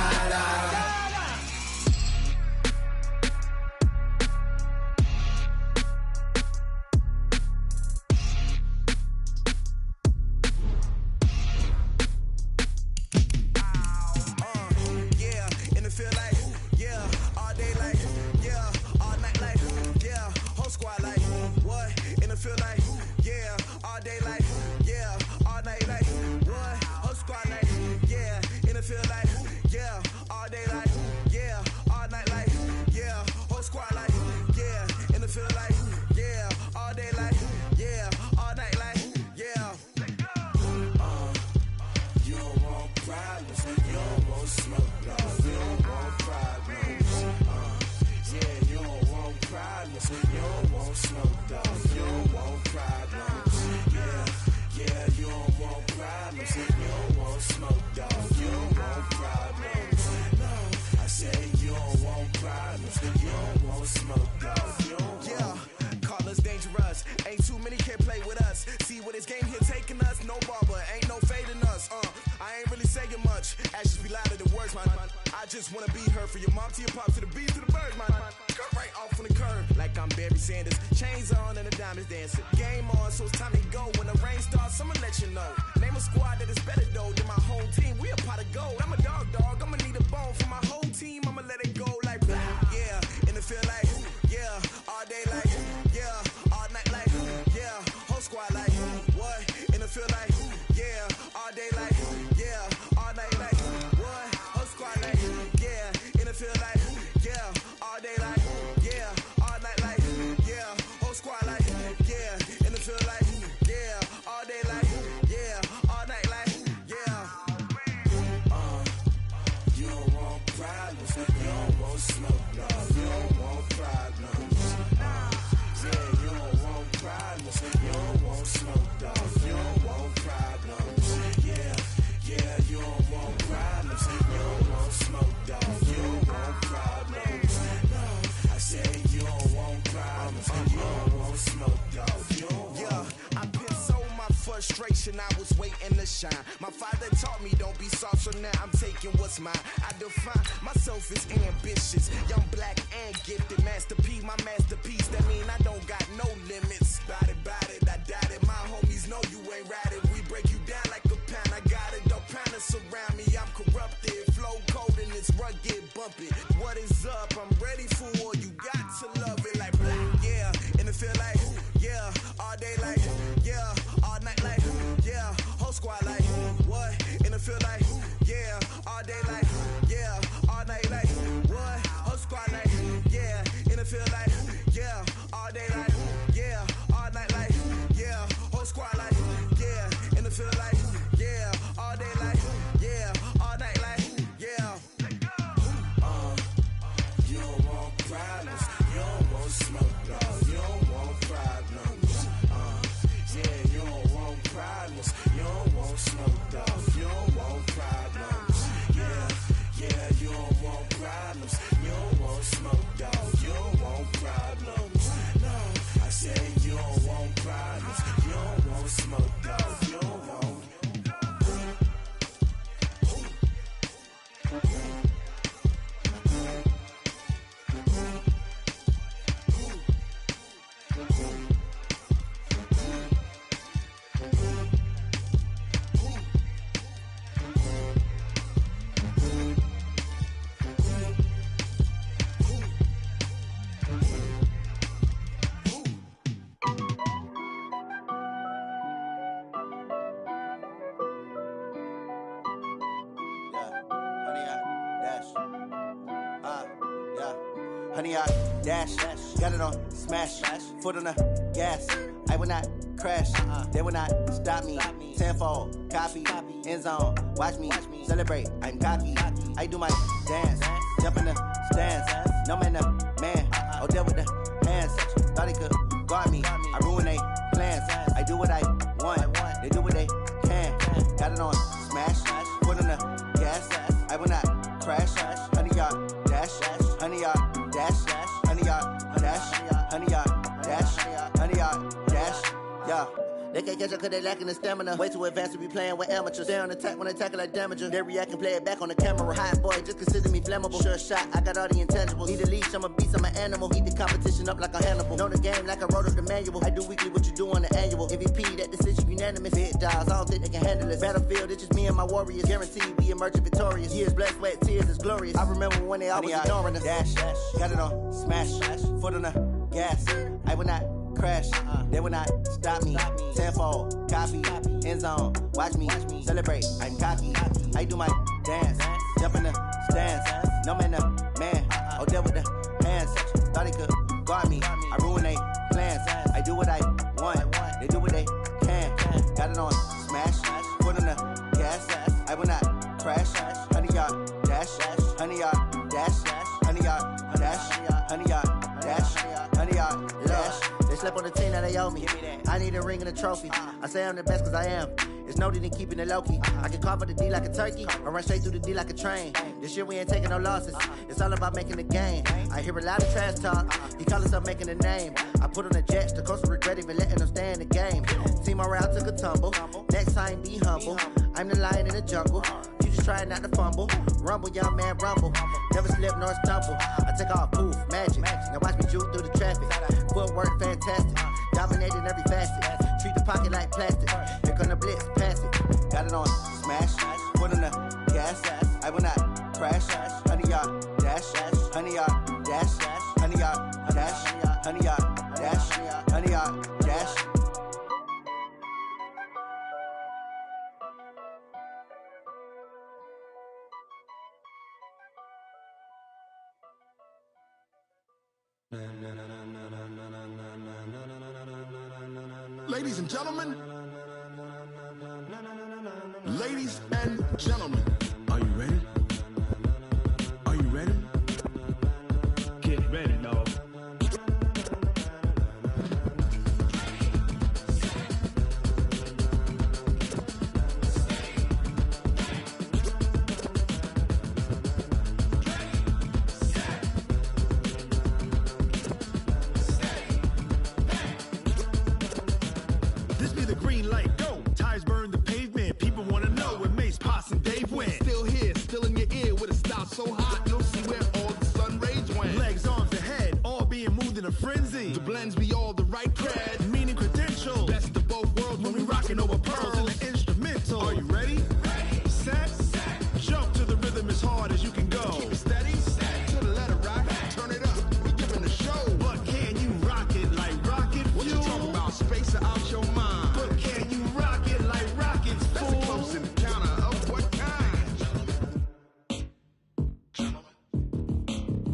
I was waiting to shine. My father taught me don't be soft, so now I'm taking what's mine. I define myself selfish, ambitious. Young, black, and gifted. Master P, my masterpiece. That mean I don't got no limits. Bout it, I doubt it. My homies know you ain't ratted. We break you down like a pound. I got it, don't pound to surround me. I'm corrupted. Flow cold and it's rugged, bumpy. What is up? I'm ready for war. You got to love it like black, yeah. And it feel like, yeah. All day like, yeah. All night like, yeah. Whole squad like, what? And it feel like, yeah. All day like, yeah. All night like, what? Whole squad like, yeah. And it feel like, yeah. All day like, yeah. All night like, yeah. Whole squad like, yeah. And it feel like, yeah. All day like, yeah. All night like, yeah. You don't want problems. You don't want smoke, dog. You don't want problems. Yeah, you don't want problems. You don't want smoke, dog. You don't want problems. Yeah, you don't want problems. You don't want smoke, dog. You don't want problems. No, I said you don't want problems. You don't want smoke, dog. You don't want. Honey, I dash, got it on smash, foot on the gas. I will not crash, they will not stop me. Tenfold, copy, end zone, watch me celebrate. I'm cocky, I do my dance, jump in the stands. No man, the man, oh, deal with the hands. Thought he could guard me, I ruin they plans. I do what I want, they do what they can. Got it on smash, foot on the gas. I will not crash, honey, y'all dash, honey, y'all dash, honey, y'all dash, honey, y'all dash, honey, y'all dash, yeah. They can't catch up cause they lacking the stamina. Way too advanced to be playing with amateurs. Stay on attack when they tackle like damager. They react and play it back on the camera. Hot boy, just consider me flammable. Sure shot, I got all the intangibles. Need a leash, I'm a beast, I'm an animal. Heat the competition up like a Hannibal. Know the game like I wrote up the manual. I do weekly what you do on the annual. MVP, that decision unanimous. Big dogs, I don't think they can handle it. Battlefield, it's just me and my warriors. Guaranteed we emerging victorious. Years, blood, sweat, tears, it's glorious. I remember when they always ignoring us. Dash, got it on smash, foot on the gas. I will not crash, they will not stop me. Tenfold, copy, end zone, watch me celebrate. I'm cocky, I do my dance, jump in the stands. No man, the man, oh, deal with the hands. Thought he could guard me, I ruin they plans. I do what I want, they do what they can. Got it on smash, foot on the gas. I will not crash, honey, y'all dash, honey, y'all dash, honey, y'all dash, honey, y'all dash, honey, y'all dash. They slept on the team that they owe me. I need a ring and a trophy. I say I'm the best cause I am. It's no need in keeping it low-key. I can carve up the D like a turkey or run straight through the D like a train. This year we ain't taking no losses. It's all about making the game. I hear a lot of trash talk. He call himself making a name. I put on the Jets. The coach will regret even letting them stay in the game. Team morale took a tumble. Next time be humble. I'm the lion in the jungle. You just try not to fumble. Rumble, young man, rumble. Never slip nor stumble. I take off, poof, magic. Now watch me juke through the traffic. Footwork fantastic. Dominating every facet. Treat the pocket like plastic. Here come the blitz, pass it. Got it on smash. Foot on the gas. I will not crash. Honey, y'all dash. Honey, y'all dash. Honey, y'all dash. Honey, y'all dash. Honey, y'all dash. Ladies and gentlemen, ladies and gentlemen, are you ready? Are you ready? Get ready, dog. This be the green light, go. Tires burn the pavement. People wanna know where Mace, Poss, and Dave went. Still blends be all the right cred, meaning credential. Best of both worlds when we rockin' over pearls in the instrumental. Are you ready? Set. Jump to the rhythm as hard as you can go. Keep it steady. To the letter rock. Turn it up. We giving a show. But can you rock it like rocket fuel? What you talking about? Space or out your mind? But can you rock it like rockets, fool? That's a close encounter of what kind?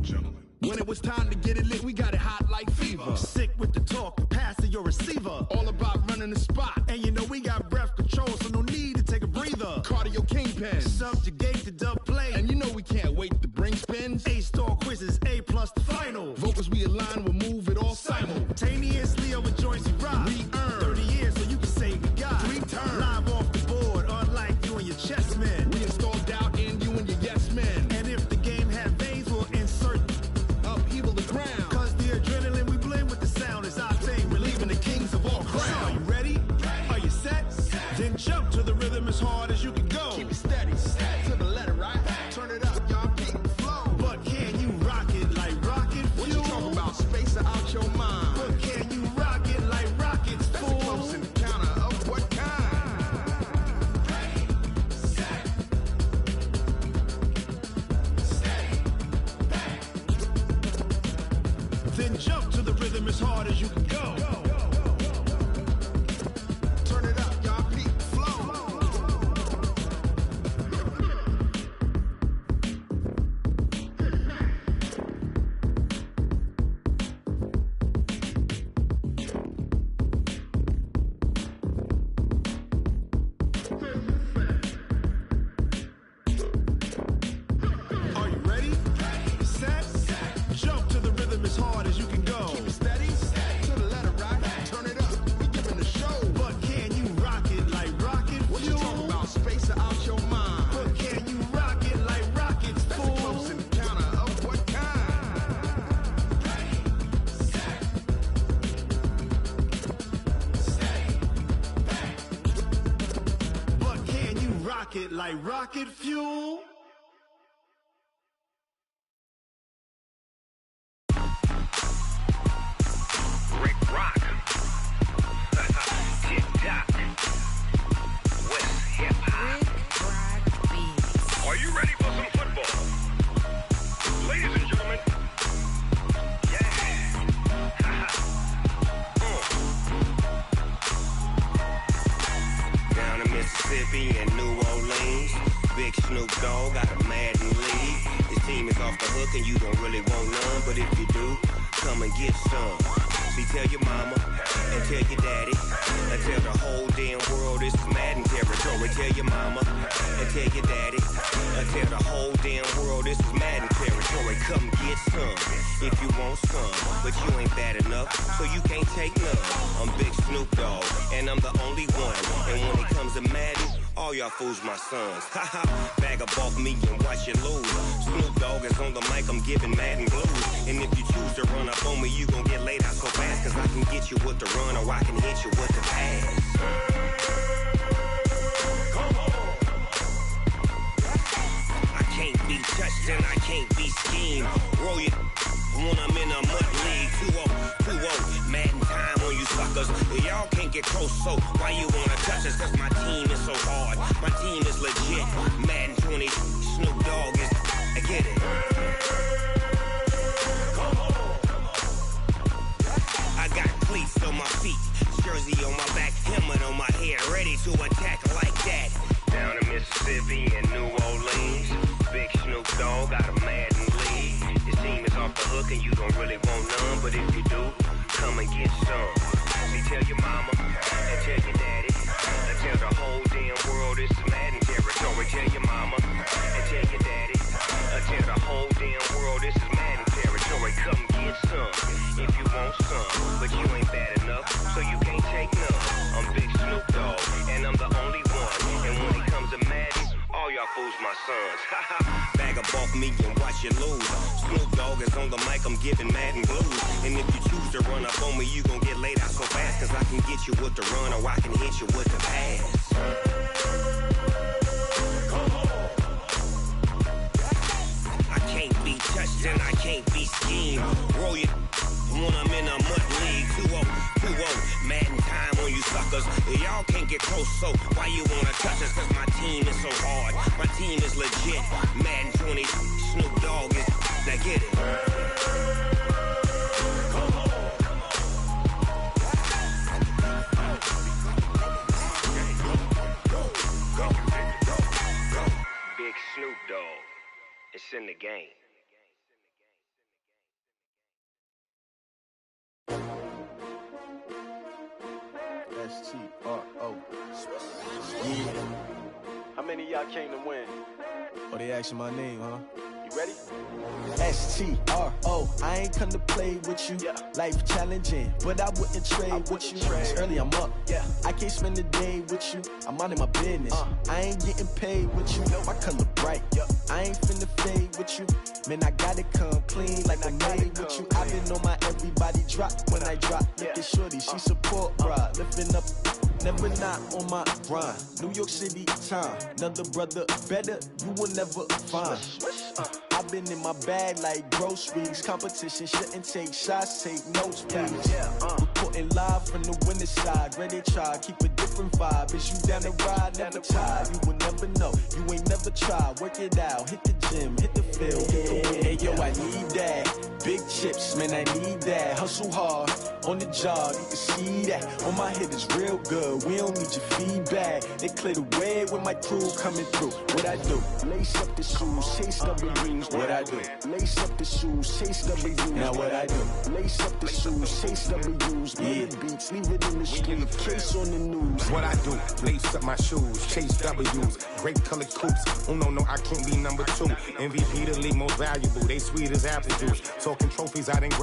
Gentlemen. When it was time to get it lit, we got it hot like fever. Sick with the talk, passing your receiver. All about running the spot. And you know we got breath control, so no need to take a breather. Cardio kingpin, subjugate the dub play. And you know we can't wait to bring spins. A-star quizzes, A+ the final. Vocals we align, we'll move it all simultaneously over joints we rock. We earn 30 years, so you can say we got 3 turns. Live off the board, unlike you and your chess men. We install doubt in you and your yes men. And if the game had veins, we'll insert upheaval the ground. Cause the adrenaline we blend with the sound is our thing, relieving the kings of all crowns. So are you ready? Are you set? Then jump to the rhythm as hard as you can go. Keep it steady, to the letter right. Turn it up, y'all, keep the flow. But can you rock it like rocket fuel? What you talking about? Space or out your mind? But can you rock it like rockets, fool? That's a close encounter of what kind? Ready, set, steady, back. Then jump to the rhythm as hard as you can go. Turn it up, y'all, keep the flow. Are you ready? Set. Jump to the rhythm as hard as you can go. Keep it steady. To the letter rock. Turn it up. We giving a show. But can you rock it like rocket fuel? What you talking about? Space or out your mind? But can you rock it like rockets, fool? That's a close encounter of what kind? Ready, set, steady, back. But can you rock it like rocket fuel? Rick Rock. Tick-tock. West hip-hop. Are you ready for some football? Ladies and gentlemen. Yeah. Down in Mississippi and New Orleans, Big Snoop Dogg got a Madden league. His team is off the hook and you don't really want none, but if you do, come and get some. See, tell your mama and tell your daddy and tell the whole damn world this is Madden territory. Tell your mama and tell your daddy and tell the whole damn world this is Madden territory. Come get some if you want some, but you ain't bad enough, so you can't take none. I'm Big Snoop Dogg and I'm the only one. And when it comes to Madden, all y'all fools my sons. Haha, bag up off me and watch you lose. Snoop Dogg is on the mic, I'm giving Madden blues. And if you choose to run up on me, you gon' get laid out so fast. Cause I can get you with the run or I can hit you with the pass. Come on. I can't be touched and I can't be schemed. Roll you when I'm in a mud league. 2-0, Madden time on you suckers. Y'all can't get close, so why you wanna touch us? Cause my team is so hard, my team is legit. Madden 20, Snoop Dogg is, I get it. Come on. I got cleats on my feet, jersey on my back, helmet on my head, ready to attack like that. Down in Mississippi and New Orleans, Big Snoop Dogg got a Madden league. His team is off the hook and you don't really want none, but if you do, come and get some. See, tell your mama and tell your daddy and tell the whole damn world this is Madden territory. Tell your mama and tell your daddy and tell the whole damn world this is Madden territory. Come get some if you want some, but you ain't bad enough, so you can't take none. I'm Big Snoop Dogg and I'm the only one. And when it comes to Madden, all y'all fools my sons. Bag up off me and watch you lose. Snoop Dogg is on the mic, I'm giving Madden blues. And if you choose to run up on me, you gon' get laid out so fast. Cause I can get you with the run or I can hit you with the pass. Come on. I can't be touched and I can't be schemed. Roll your when I'm in a mud league. 2-0, Madden time on you suckers. Y'all can't get close, so why you wanna touch us? Cause my team is so hard. My team is legit. Madden 20, Snoop Dogg is. Now get it. Big Snoop Dogg. It's in the game. S-T-R-O. Yeah. How many of y'all came to win? Oh, they asking my name, huh? You ready? S-T-R-O. I ain't come to play with you. Yeah. Life challenging, but I wouldn't trade with you. It's early, I'm up. Yeah. I can't spend the day with you. I'm out of my business. I ain't getting paid with you. My color bright. I ain't finna fade with you. Man, I gotta come clean like I made with you. I've been on my everybody drop when I drop. Look at shorty, she support, bruh. Lifting up, never not on my grind. New York City time, another brother better, you will never find. I've been in my bag like groceries. Competition shouldn't take shots, take notes, please. Reporting live from the winning side. Ready to try, keep a different vibe. Is you down the ride, never tired. You will never know, you ain't never tried. Work it out, hit the gym, hit the field. Hey yo, I need that. Big chips, man, I need that. Hustle hard, on the job, you can see that. On my head is real good, we don't need your feedback. They clear the way with my crew coming through. What I do? Lace up the shoes, chase W's. What I do? Lace up the shoes, chase W's. Now what I do? Lace up the shoes, chase W's. Bring the beats, leave it in the street, case on the news. What I do? Lace up my shoes, chase W's. Great colored coops. Oh no, I can't be number 2. MVP the league most valuable. They sweet as apple juice. Talking trophies, I didn't.